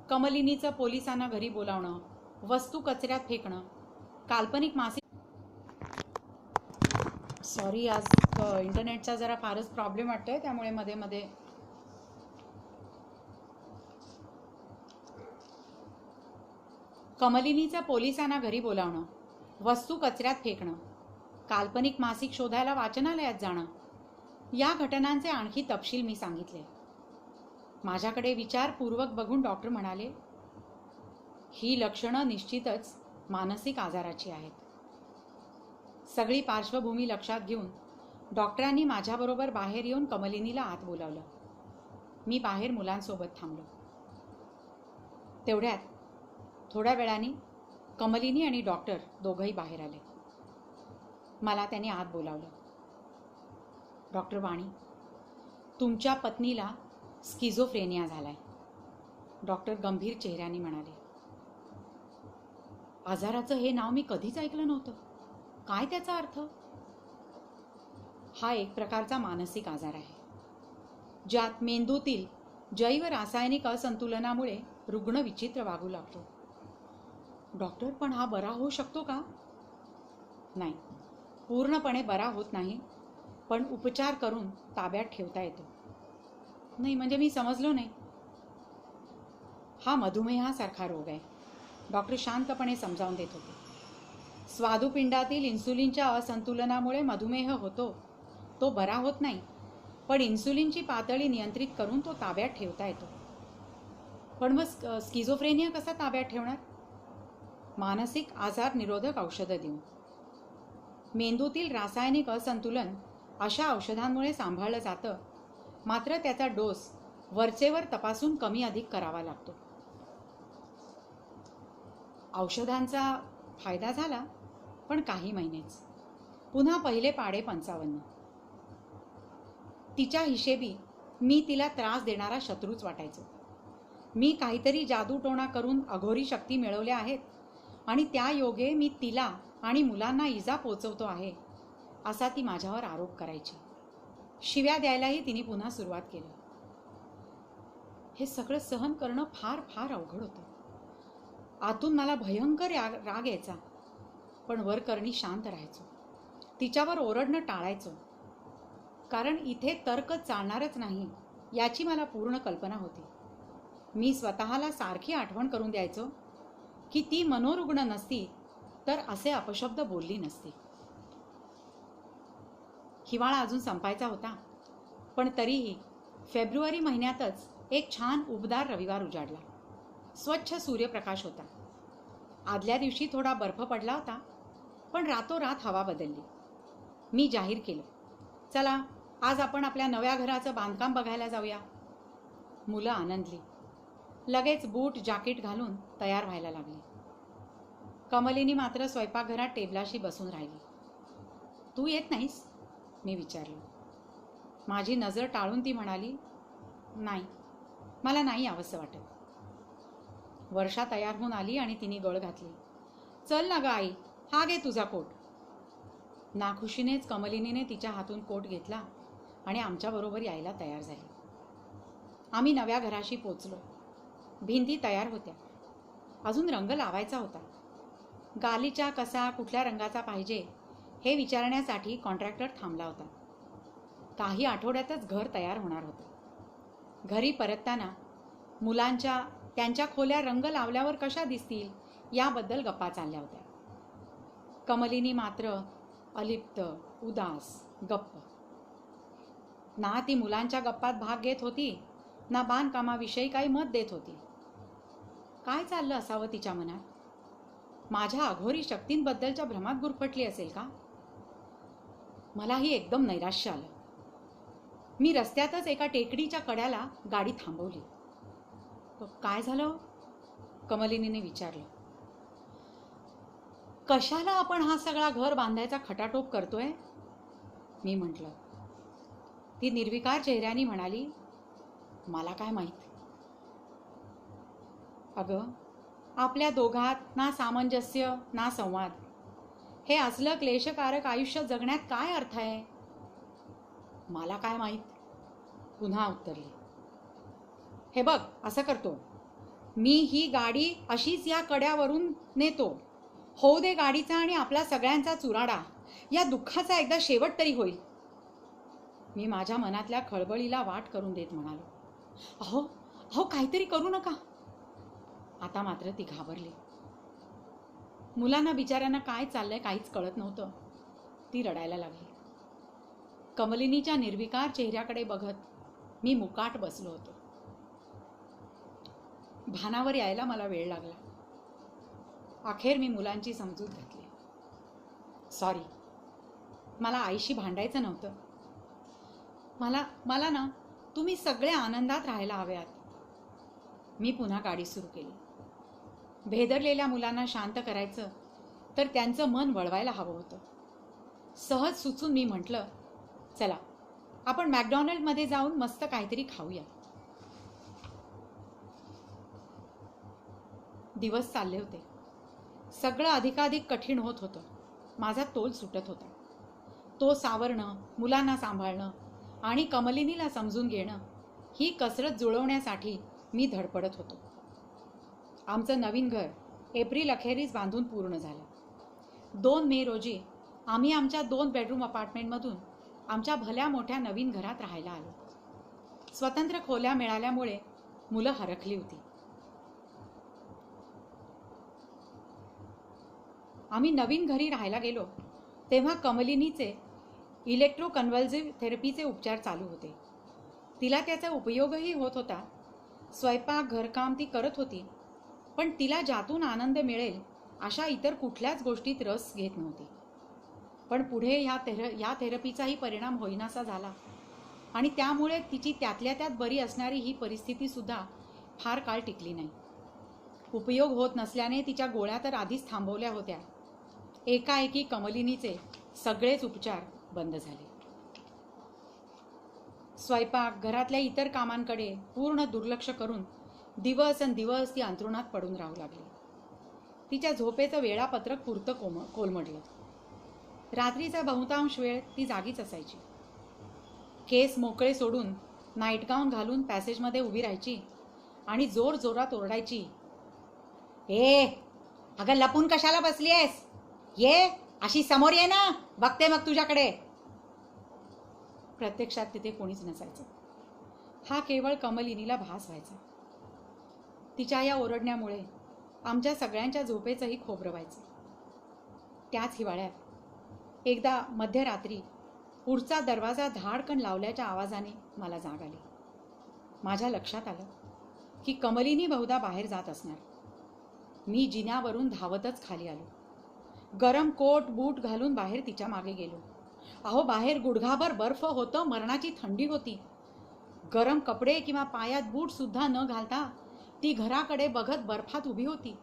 कमलिनीचं पोलिसांना घरी बोलावणं, वस्तू कचऱ्यात फेकणं, काल्पनिक मासिक. सॉरी, आज इंटरनेटचा जरा फारच प्रॉब्लेम वाटतोय, त्यामुळे मध्ये मध्ये कमलिनीचं पोलिसांना घरी बोलावणं, वस्तू कचऱ्यात फेकणं, काल्पनिक मासिक शोधायला वाचनालयात जाणं, या घटनांचे आणखी तपशील मी सांगितले. माझ्याकडे विचारपूर्वक बघून डॉक्टर म्हणाले, ही लक्षणं निश्चितच मानसिक आजाराची आहेत. सगळी पार्श्वभूमी लक्षात घेऊन डॉक्टरांनी माझ्याबरोबर बाहेर येऊन कमलिनीला आत बोलावलं. मी बाहेर मुलांसोबत थांबलो. तेवढ्यात थोड्या वेळाने कमलिनी आणि डॉक्टर दोघंही बाहेर आले. मला त्यांनी आत बोलावलं. डॉक्टर वाणी, तुमच्या पत्नीला स्किझोफ्रेनिया झालाय, डॉक्टर गंभीर चेहऱ्याने म्हणाले. आजाराचं हे नाव मी कधीच ऐकलं नव्हतं. काय त्याचा अर्थ? हा एक प्रकारचा मानसिक आजार आहे, ज्यात मेंदूतील जैव रासायनिक असंतुलनामुळे रुग्ण विचित्र वागू लागतो. डॉक्टर, पण हा बरा होऊ शकतो का? नाही, पूर्णपणे बरा होत नाही, पण उपचार करून ताब्यात ठेवता येतो. नाही म्हणजे मी समजलो नाही. हा मधुमेहासारखा रोग आहे, डॉक्टर शांतपणे समजावून देत होते. स्वादुपिंडातील इन्सुलिनच्या असंतुलनामुळे मधुमेह होतो. तो बरा होत नाही, पण इन्सुलिनची पातळी नियंत्रित करून तो ताब्यात ठेवता येतो. पण मग स्किझोफ्रेनिया कसा ताब्यात ठेवणार? मानसिक आजार निरोधक औषधं देऊन. मेंदूतील रासायनिक असंतुलन अशा औषधांमुळे सांभाळलं जातं, मात्र त्याचा डोस वरचेवर तपासून कमी अधिक करावा लागतो. औषधांचा फायदा झाला, पण काही महिनेच. पुन्हा पहिले पाडे 55. तिच्या हिशेबी मी तिला त्रास देणारा शत्रूच वाटायचो. मी काहीतरी जादूटोणा करून अघोरी शक्ती मिळवल्या आहेत आणि त्या योगे मी तिला आणि मुलांना इजा पोचवतो आहे, असा ती माझ्यावर आरोप करायची. शिव्या द्यायलाही तिने पुन्हा सुरुवात केली. हे सगळं सहन करणं फार फार अवघड होतं. आतून मला भयंकर राग यायचा, पण वरकरणी शांत राहायचो. तिच्यावर ओरडणं टाळायचो, कारण इथे तर्क चालणारच नाही याची मला पूर्ण कल्पना होती. मी स्वतःला सारखी आठवण करून द्यायचो की ती मनोरुग्ण नसती तर असे अपशब्द बोलली नसती. हिवाळा अजून संपायचा होता, पण तरीही फेब्रुवारी महिन्यातच एक छान उबदार रविवार उजाडला. स्वच्छ सूर्यप्रकाश होता. आदल्या दिवशी थोडा बर्फ पडला होता, पण रातोरात हवा बदलली. मी जाहीर केलं, चला आज आपण आपल्या नव्या घराचं बांधकाम बघायला जाऊया. मुलं आनंदली. लगेच बूट जाकीट घालून तयार व्हायला लागली. कमलिनी मात्र स्वयंपाकघरात टेबलाशी बसून राहिली. तू येत नाहीस? मी विचारलं. माझी नजर टाळून ती म्हणाली, नाही, मला नाही यावंसं वाटत. वर्षा तयार होऊन आली आणि तिने गळ घातली. चल ना ग आई, हा घे तुझा कोट. नाखुशीनेच कमलिनीने तिच्या हातून कोट घेतला आणि आमच्याबरोबर यायला तयार झाली. आम्ही नव्या घराशी पोचलो. भिंती तयार होत्या. अजून रंग लावायचा होता. गालीचा कसा कुठल्या रंगाचा पाहिजे हे विचारण्यासाठी कॉन्ट्रॅक्टर थांबला होता. काही आठवड्यातच घर तयार होणार होतं. घरी परतताना मुलांच्या त्यांच्या खोल्या रंग लावल्यावर कशा दिसतील याबद्दल गप्पा चालल्या होत्या. कमलिनी मात्र अलिप्त, उदास, गप्प. ना ती मुलांच्या गप्पात भाग घेत होती, ना बांधकामाविषयी काही मत देत होती. काय चाललं असावं तिच्या मनात? माझ्या अघोरी शक्तींबद्दलच्या भ्रमात गुरफटली असेल का? मलाही एकदम नैराश्य आलं. मी रस्त्यातच एका टेकडीच्या कड्याला गाडी थांबवली. काय झालं? कमलिनीने विचारलं. कशाला आपण हा सगळा घर बांधायचा खटाटोप करतोय? मी म्हटलं. ती निर्विकार चेहऱ्याने म्हणाली, मला काय माहित. अगं, आपल्या दोघात ना सामंजस्य ना संवाद. हे असलं क्लेशकारक आयुष्य जगण्यात काय अर्थ आहे? मला काय माहित, पुन्हा उत्तरली. हे बघ, असं करतो, मी ही गाडी अशीच या कड्यावरून नेतो. होऊ दे गाडीचा आणि आपला सगळ्यांचा चुराडा. या दुःखाचा एकदा शेवट तरी होईल. मी माझ्या मनातल्या खळबळीला वाट करून देत म्हणालो. अहो अहो काहीतरी करू नका. आता मात्र ती घाबरली. मुलांना बिचाऱ्यांना काय चाललंय काहीच कळत नव्हतं. ती रडायला लागली. कमलिनीच्या निर्विकार चेहऱ्याकडे बघत मी मुकाट बसलो होतो. भानावर यायला मला वेळ लागला. अखेर मी मुलांची समजूत घातली. सॉरी, मला आईशी भांडायचं नव्हतं. मला ना तुम्ही सगळे आनंदात राहायला हव्यात. मी पुन्हा गाडी सुरू केली. भेदरलेल्या मुलांना शांत करायचं तर त्यांचं मन वळवायला हवं होतं. सहज सुचून मी म्हटलं, चला आपण मॅकडॉनल्डमध्ये जाऊन मस्त काहीतरी खाऊया. दिवस चालले होते. सगळं अधिकाधिक कठीण होत होतं. माझा तोल सुटत होता. तो सावरणं, मुलांना सांभाळणं आणि कमलिनीला समजून घेणं ही कसरत जुळवण्यासाठी मी धडपडत होतो. आमचं नवीन घर एप्रिल अखेरीस बांधून पूर्ण झालं. 2 मे रोजी आम्ही आमच्या 2 बेडरूम अपार्टमेंटमधून आमच्या भल्या मोठ्या नवीन घरात राहायला आलो. स्वतंत्र खोल्या मिळाल्यामुळे मुलं हरखली होती. आम्ही नवीन घरी राहायला गेलो तेव्हा कमलिनीचे इलेक्ट्रोकन्व्हल्सिव्ह थेरपीचे उपचार चालू होते. तिला त्याचा उपयोगही होत होता. स्वयंपाक घरकाम ती करत होती, पण तिला ज्यातून आनंद मिळेल अशा इतर कुठल्याच गोष्टीत रस घेत नव्हती. पण पुढे ह्या थेरपीचाही परिणाम होईनासा झाला आणि त्यामुळे तिची त्यातल्या त्यात बरी असणारी ही परिस्थितीसुद्धा फार काळ टिकली नाही. उपयोग होत नसल्याने तिच्या गोळ्या तर आधीच थांबवल्या होत्या. एकाएकी कमलिनीचे सगळेच उपचार बंद झाले. स्वयंपाक, घरातल्या इतर कामांकडे पूर्ण दुर्लक्ष करून दिवस ती अंथरुणात पडून राहू लागली. तिच्या झोपेचं वेळापत्रक पुरतं कोलमडलं. रात्रीचा बहुतांश वेळ ती जागीच असायची. केस मोकळे सोडून नाईट गाऊन घालून पॅसेजमध्ये उभी राहायची आणि जोर जोरात ओरडायची, ए अगं लपून कशाला बसली आहेस? ये अशी समोर ये ना, बघते मग तुझ्याकडे. प्रत्यक्षात तिथे कोणीच नसायचं. हा केवळ कमलिनीला भास व्हायचा. तिच्या या ओरडण्यामुळे आमच्या सगळ्यांच्या झोपेचंही खोबरं व्हायचं. त्याच हिवाळ्यात एकदा मध्यरात्री पुढचा दरवाजा धाडकन लावल्याच्या आवाजाने मला जाग आली. माझ्या लक्षात आलं की कमलिनी बहुधा बाहेर जात असणार. मी जिन्यावरून धावतच खाली आलो. गरम कोट बूट घालून बाहेर तिच्या मागे गेलो. अहो, बाहेर गुडघाभर बर्फ होतं, मरणाची थंडी होती. गरम कपडे किंवा पायात बूट सुद्धा न घालता ती घराकडे बघत बर्फात उभी होती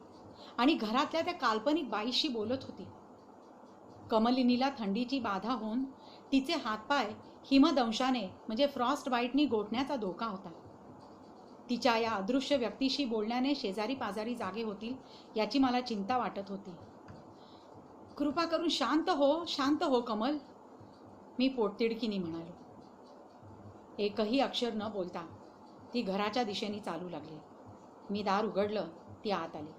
आणि घरातल्या त्या काल्पनिक बाईशी बोलत होती. कमलिनीला थंडीची बाधा होऊन तिचे हातपाय हिमदंशाने म्हणजे फ्रॉस्ट बाईटनी गोठण्याचा धोका होता. तिच्या या अदृश्य व्यक्तीशी बोलण्याने शेजारी पाजारी जागे होतील याची मला चिंता वाटत होती. कृपा करून शांत हो कमल, मी पोटतिडकीने म्हणालो. एकही अक्षर न बोलता ती घराच्या दिशेने चालू लागली. मी दार उघडलं, ती आत आली.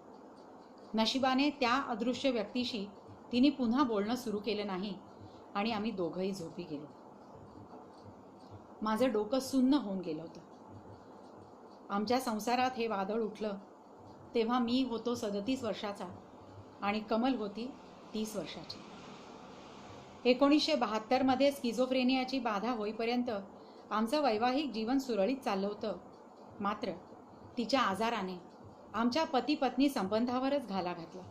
नशिबाने त्या अदृश्य व्यक्तीशी तिने पुन्हा बोलणं सुरू केलं नाही आणि आम्ही दोघंही झोपी गेलो. माझं डोकं सुन्न होऊन गेलं होतं. आमच्या संसारात हे वादळ उठलं तेव्हा मी होतो 37 वर्षाचा आणि कमल होती 30 वर्षाची. 1972 स्किझोफ्रेनियाची बाधा होईपर्यंत आमचं वैवाहिक जीवन सुरळीत चाललं होतं. मात्र तिच्या आजाराने आमच्या पती पत्नी संबंधावरच घाला घातला.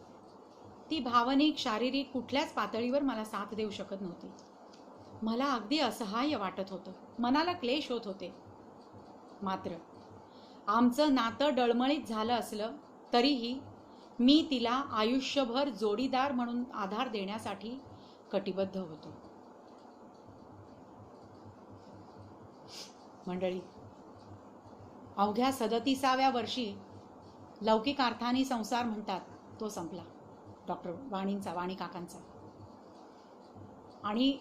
ती भावनिक शारीरिक कुठल्याच पातळीवर मला साथ देऊ शकत नव्हती. मला अगदी असहाय्य वाटत होतं, मनाला क्लेश होत होते. मात्र आमचं नातं डळमळीत झालं असलं तरीही मी तिला आयुष्यभर जोडीदार म्हणून आधार देण्यासाठी कटिबद्ध होतो. मंडळी, अवघ्या 37व्या वर्षी लौकिक अर्थाने संसार म्हणतात तो संपला. डॉक्टर वाणी काकांचा. आणि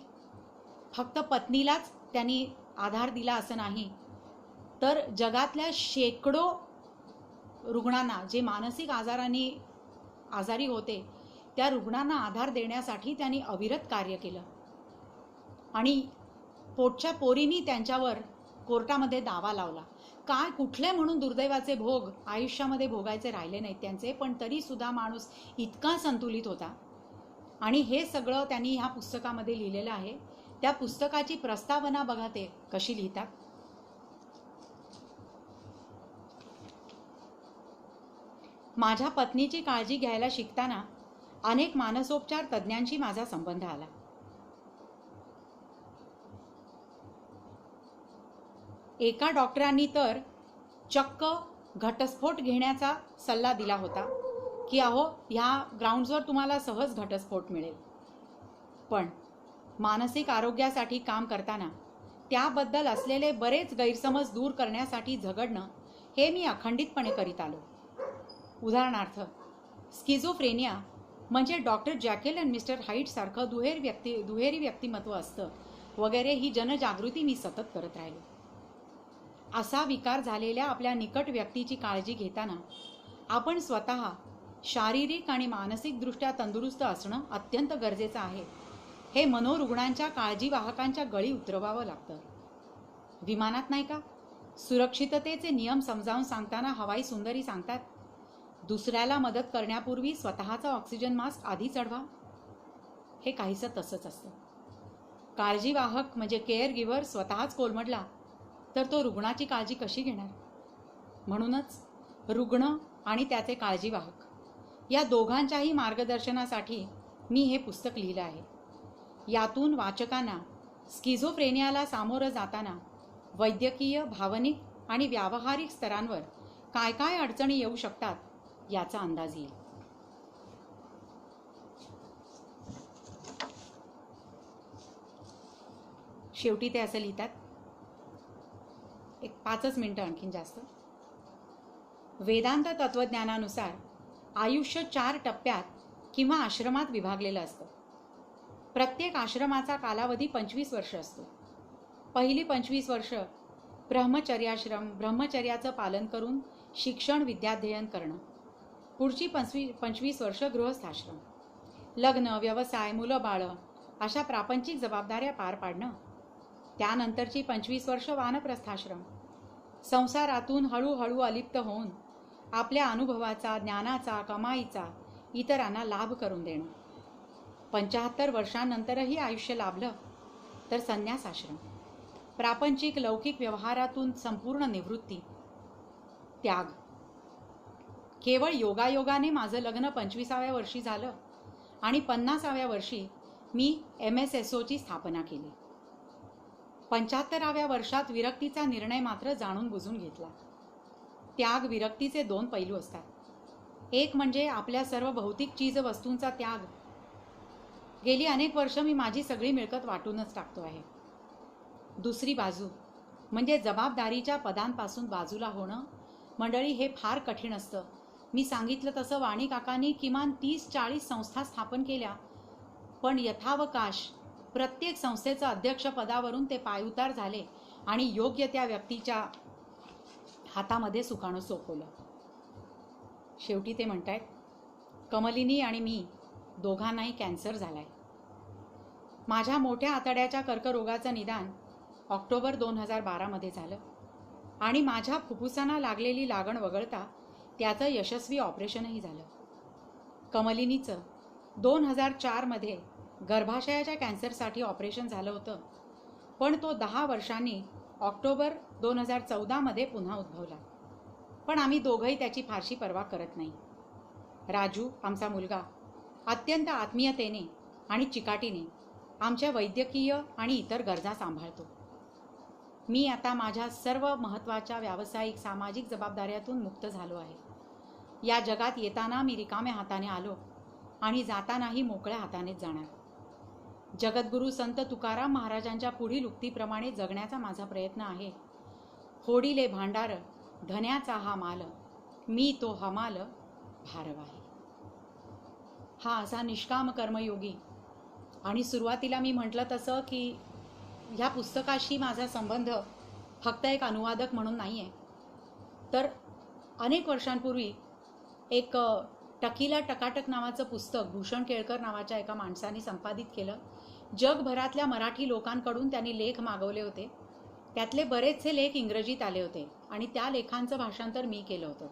फक्त पत्नीलाच त्यांनी आधार दिला असं नाही, तर जगातल्या शेकडो रुग्णांना जे मानसिक आजारी होते त्या रुग्णांना आधार देण्यासाठी त्यांनी अविरत कार्य केलं. आणि पोटच्या पोरींनी त्यांच्यावर कोर्टामध्ये दावा लावला. काय कुठले म्हणून दुर्दैवाचे भोग आयुष्यामध्ये भोगायचे राहिले नाहीत त्यांचे, पण तरीसुद्धा माणूस इतका संतुलित होता. आणि हे सगळं त्यांनी ह्या पुस्तकामध्ये लिहिलेलं आहे. त्या पुस्तकाची प्रस्तावना बघा ते कशी लिहितात. माझ्या पत्नीची काळजी घ्यायला शिकताना अनेक मानसोपचार तज्ज्ञांशी माझा संबंध आला. एका डॉक्टरांनी तर चक्क घटस्फोट घेण्याचा सल्ला दिला होता की अहो, ह्या ग्राउंड्सवर तुम्हाला सहज घटस्फोट मिळेल. पण मानसिक आरोग्यासाठी काम करताना त्याबद्दल असलेले बरेच गैरसमज दूर करण्यासाठी झगडणं हे मी अखंडितपणे करीत आलो. उदाहरणार्थ, स्किझोफ्रेनिया म्हणजे डॉक्टर जॅकेल अँड मिस्टर हाईड सारखं दुहेरी व्यक्तिमत्व असतं वगैरे ही जनजागृती मी सतत करत राहिलो. असा विकार झालेल्या आपल्या निकट व्यक्तीची काळजी घेताना आपण स्वतः शारीरिक आणि मानसिकदृष्ट्या तंदुरुस्त असणं अत्यंत गरजेचं आहे. हे मनोरुग्णांच्या काळजीवाहकांच्या गळी उतरवावं लागतं. विमानात नाही का, सुरक्षिततेचे नियम समजावून सांगताना हवाई सुंदरी सांगतात, दुसऱ्याला मदत करण्यापूर्वी स्वतःचा ऑक्सिजन मास्क आधी चढवा. हे काहीसं तसंच असतं. काळजीवाहक म्हणजे केअर गिव्हर स्वतःच कोलमडला तर तो रुग्णाची काळजी कशी घेणार. म्हणूनच रुग्ण आणि त्याचे काळजीवाहक या दोघांच्याही मार्गदर्शनासाठी मी हे पुस्तक लिहिलं आहे. यातून वाचकांना स्किझोफ्रेनियाला सामोरं जाताना वैद्यकीय, भावनिक आणि व्यावहारिक स्तरांवर काय काय अडचणी येऊ शकतात याचा अंदाज येईल. शेवटी ते असं लिहितात, एक 5 मिनिटं आणखीन जास्त. वेदांत तत्वज्ञानानुसार आयुष्य 4 टप्प्यात किंवा आश्रमात विभागलेलं असतं. प्रत्येक आश्रमाचा कालावधी 25 वर्ष असतो. पहिली 25 वर्ष ब्रह्मचर्याचं पालन करून शिक्षण विद्याध्ययन करणं. पुढची 25 वर्ष गृहस्थाश्रम, लग्न, व्यवसाय, मुलं बाळं अशा प्रापंचिक जबाबदाऱ्या पार पाडणं. त्यानंतरची 25 वर्ष वानप्रस्थाश्रम, संसारातून हळूहळू अलिप्त होऊन आपल्या अनुभवाचा, ज्ञानाचा, कमाईचा इतरांना लाभ करून देणं. 75 वर्षांनंतरही आयुष्य लाभलं तर संन्यासाश्रम, प्रापंचिक लौकिक व्यवहारातून संपूर्ण निवृत्ती, त्याग. केवळ योगायोगाने माझं लग्न 25व्या वर्षी झालं आणि 50व्या वर्षी मी MSSOची स्थापना केली. 75व्या वर्षात विरक्तीचा निर्णय मात्र जाणून बुजून घेतला. त्याग विरक्तीचे 2 पैलू असतात. एक म्हणजे आपल्या सर्व भौतिक चीजवस्तूंचा त्याग. गेली अनेक वर्ष मी माझी सगळी मिळकत वाटूनच टाकतो आहे. दुसरी बाजू म्हणजे जबाबदारीच्या पदांपासून बाजूला होणं. मंडळी, हे फार कठीण असतं. मी सांगितलं तसं वाणी काकांनी किमान 30-40 संस्था स्थापन केल्या, पण यथावकाश प्रत्येक संस्थेचं अध्यक्षपदावरून ते पायउतार झाले आणि योग्य त्या व्यक्तीच्या हातामध्ये सुकाणं सोपवलं. शेवटी ते म्हणतायत, कमलिनी आणि मी दोघांनाही कॅन्सर झालाय. माझ्या मोठ्या आतड्याच्या कर्करोगाचं निदान ऑक्टोबर 2012 झालं आणि माझ्या फुफ्फुसांना लागलेली लागण वगळता त्याचं यशस्वी ऑपरेशनही झालं. कमलिनीचं 2004 गर्भाशयाच्या कॅन्सरसाठी ऑपरेशन झालं होतं, पण तो 10 वर्षांनी ऑक्टोबर 2014 पुन्हा उद्भवला. पण आम्ही दोघंही त्याची फारशी पर्वा करत नाही. राजू, आमचा मुलगा, अत्यंत आत्मीयतेने आणि चिकाटीने आमच्या वैद्यकीय आणि इतर गरजा सांभाळतो. मी आता माझ्या सर्व महत्त्वाच्या व्यावसायिक सामाजिक जबाबदाऱ्यातून मुक्त झालो आहे. या जगात येताना मी रिकाम्या हाताने आलो आणि जातानाही मोकळ्या हातानेच जाणार. जगद्गुरू संत तुकाराम महाराजांच्या पुढील उक्तीप्रमाणे जगण्याचा माझा प्रयत्न आहे. होडीले भांडार धन्याचा हा माल, मी तो हमाल भारवाही. हा असा निष्काम कर्मयोगी. आणि सुरुवातीला मी म्हटलं तसं की ह्या पुस्तकाशी माझा संबंध फक्त एक अनुवादक म्हणून नाही आहे, तर अनेक वर्षांपूर्वी एक टकीला टकाटक नावाचं पुस्तक भूषण केळकर नावाच्या एका माणसाने संपादित केलं. जगभरातल्या मराठी लोकांकडून त्यांनी लेख मागवले होते. त्यातले बरेचसे लेख इंग्रजीत आले होते आणि त्या लेखांचं भाषांतर मी केलं होतं.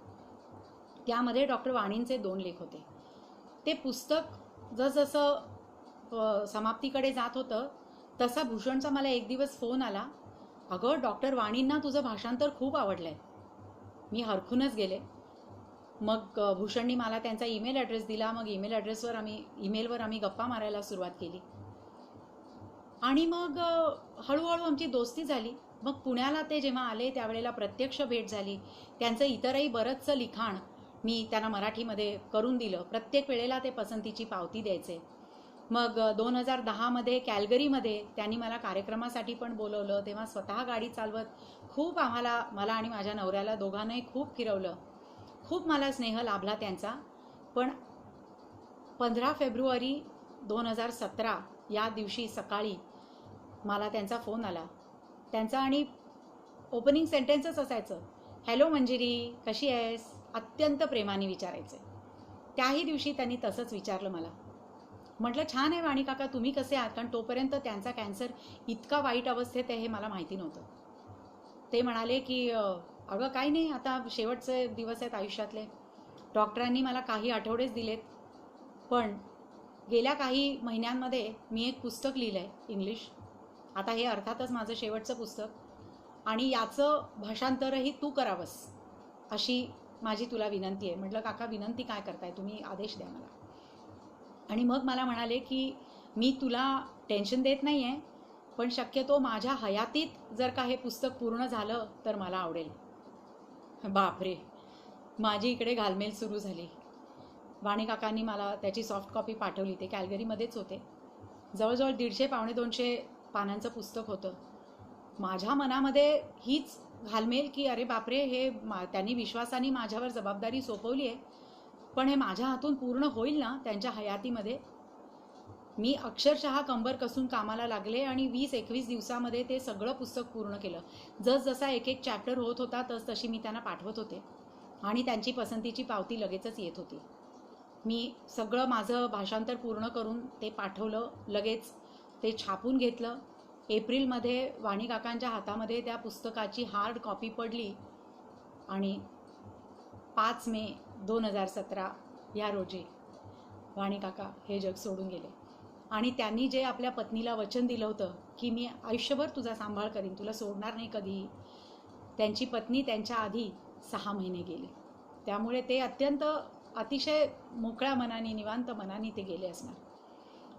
त्यामध्ये डॉक्टर वाणींचे 2 लेख होते. ते पुस्तक जसजसं समाप्तीकडे जात होतं तसा भूषणचा मला एक दिवस फोन आला, अगं डॉक्टर वाणींना तुझं भाषांतर खूप आवडलं आहे. मी हरखूनच गेले. मग भूषणनी मला त्यांचा ईमेल ॲड्रेस दिला. मग ईमेलवर आम्ही गप्पा मारायला सुरुवात केली आणि मग हळूहळू आमची दोस्ती झाली. मग पुण्याला ते जेव्हा आले त्यावेळेला प्रत्यक्ष भेट झाली. त्यांचं इतरही बरंचसं लिखाण मी त्यांना मराठीमध्ये करून दिलं. प्रत्येक वेळेला ते पसंतीची पावती द्यायचे. मग 2010 कॅल्गरीमध्ये त्यांनी मला कार्यक्रमासाठी पण बोलवलं. तेव्हा स्वतः गाडी चालवत खूप मला आणि माझ्या नवऱ्याला दोघांनाही खूप फिरवलं. खूप मला स्नेह लाभला त्यांचा. पण 15 फेब्रुवारी 2017 या दिवशी सकाळी मला त्यांचा फोन आला. त्यांचा आणि ओपनिंग सेंटेन्सच असायचं, हॅलो मंजिरी, कशी आहेस, अत्यंत प्रेमाने विचारायचे. त्याही दिवशी त्यांनी तसंच विचारलं मला. म्हटलं छान आहे वाणी काका, तुम्ही कसे आहात, कारण तोपर्यंत त्यांचा कॅन्सर इतका वाईट अवस्थेत आहे हे मला माहिती नव्हतं. ते म्हणाले की अगं काही नाही, आता शेवटचे दिवस आहेत आयुष्यातले. डॉक्टरांनी मला काही आठवडेच दिलेत, पण गेल्या काही महिन्यांमध्ये मी एक पुस्तक लिहिलं आहे इंग्लिश. आता हे अर्थातच माझं शेवटचं पुस्तक आणि याचं भाषांतरही तू करावंस अशी माझी तुला विनंती आहे. म्हटलं काका विनंती काय करताय, तुम्ही आदेश द्या मला. आणि मग मला म्हणाले की मी तुला टेन्शन देत नाही आहे, पण शक्यतो माझ्या हयातीत जर का हे पुस्तक पूर्ण झालं तर मला आवडेल. बापरे, माझी इकडे घालमेल सुरू झाली. वाणी काकांनी मला त्याची सॉफ्ट कॉपी पाठवली. ते कॅल्गरीमध्येच होते. जवळजवळ 150-250 पानांचं पुस्तक होतं. माझ्या मनामध्ये हीच घालमेल की अरे बापरे, हे त्यांनी विश्वासाने माझ्यावर जबाबदारी सोपवली आहे, पण हे माझ्या हातून पूर्ण होईल ना त्यांच्या हयातीमध्ये. मी अक्षरशः कंबर कसून कामाला लागले आणि 20-21 दिवसामध्ये ते सगळं पुस्तक पूर्ण केलं. जसजसा एक चॅप्टर होत होता तशी मी त्यांना पाठवत होते आणि त्यांची पसंतीची पावती लगेचच येत होती. मी सगळं माझं भाषांतर पूर्ण करून ते पाठवलं. लगेच ते छापून घेतलं. एप्रिलमध्ये वाणी काकांच्या हातामध्ये त्या पुस्तकाची हार्ड कॉपी पडली आणि 5 मे 2017 या रोजी वाणी काका हे जग सोडून गेले. आणि त्यांनी जे आपल्या पत्नीला वचन दिलं होतं की मी आयुष्यभर तुझा सांभाळ करीन, तुला सोडणार नाही कधीही, त्यांची पत्नी त्यांच्या आधी 6 महिने गेली. त्यामुळे ते अत्यंत अतिशय मोकळ्या मनाने, निवांत मनाने ते गेले असणार.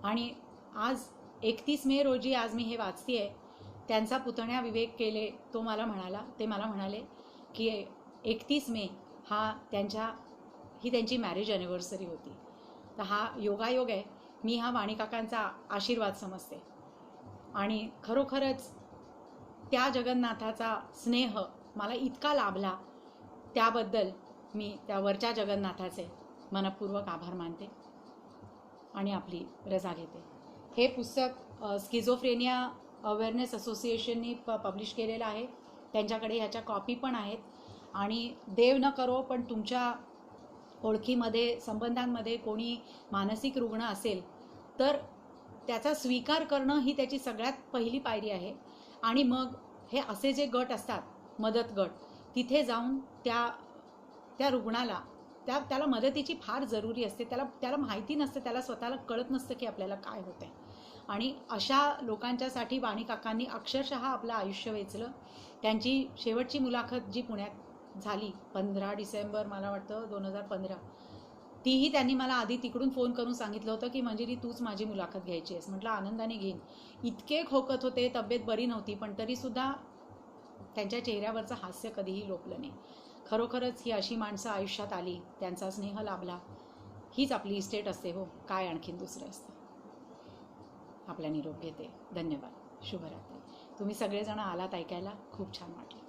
आणि आज 31 मे रोजी आज मी हे वाचतेय, त्यांचा पुतण्या विवेक केले तो मला म्हणाले की 31 मे ही त्यांची मॅरेज ॲनिव्हर्सरी होती. तर हा योगायोग आहे. मी हा वाणीकाकांचा आशीर्वाद समजते. आणि खरोखरच त्या जगन्नाथाचा स्नेह मला इतका लाभला, त्याबद्दल मी त्या वरच्या जगन्नाथाचे मनपूर्वक आभार मानते आणि आपली रजा घेते. हे पुस्तक स्किझोफ्रेनिया अवेअरनेस असोसिएशननी पब्लिश केलेलं आहे. त्यांच्याकडे ह्याच्या कॉपी पण आहेत. आणि देव न करो पण तुमच्या ओळखीमध्ये, संबंधांमध्ये कोणी मानसिक रुग्ण असेल तर त्याचा स्वीकार करणं ही त्याची सगळ्यात पहिली पायरी आहे. आणि मग हे असे जे गट असतात, मदत गट, तिथे जाऊन त्या रुग्णाला त्याला मदतीची फार जरुरी असते. त्याला माहिती नसतं, त्याला स्वतःला कळत नसतं की आपल्याला काय होतंय. आणि अशा लोकांच्यासाठी वाणीकाकांनी अक्षरशः आपलं आयुष्य वेचलं. त्यांची शेवटची मुलाखत जी पुण्यात झाली 15 डिसेंबर मला वाटतं 2015, तीही त्यांनी मला आधी तिकडून फोन करून सांगितलं होतं की मंजिरी तूच माझी मुलाखत घ्यायची आहेस. म्हटलं आनंदाने घेईन. इतके खोकत होते, तब्येत बरी नव्हती, पण तरीसुद्धा त्यांच्या चेहऱ्यावरचं हास्य कधीही लोपलं नाही. खरोखरच ही अशी माणसं आयुष्यात आली, त्यांचा स्नेह लाभला, हीच आपली इस्टेट असते हो, काय आणखीन दुसरं असतं. आपला निरोप घेते. धन्यवाद. शुभरात्री. तुम्ही सगळेजण आलात ऐकायला, खूप छान वाटलं.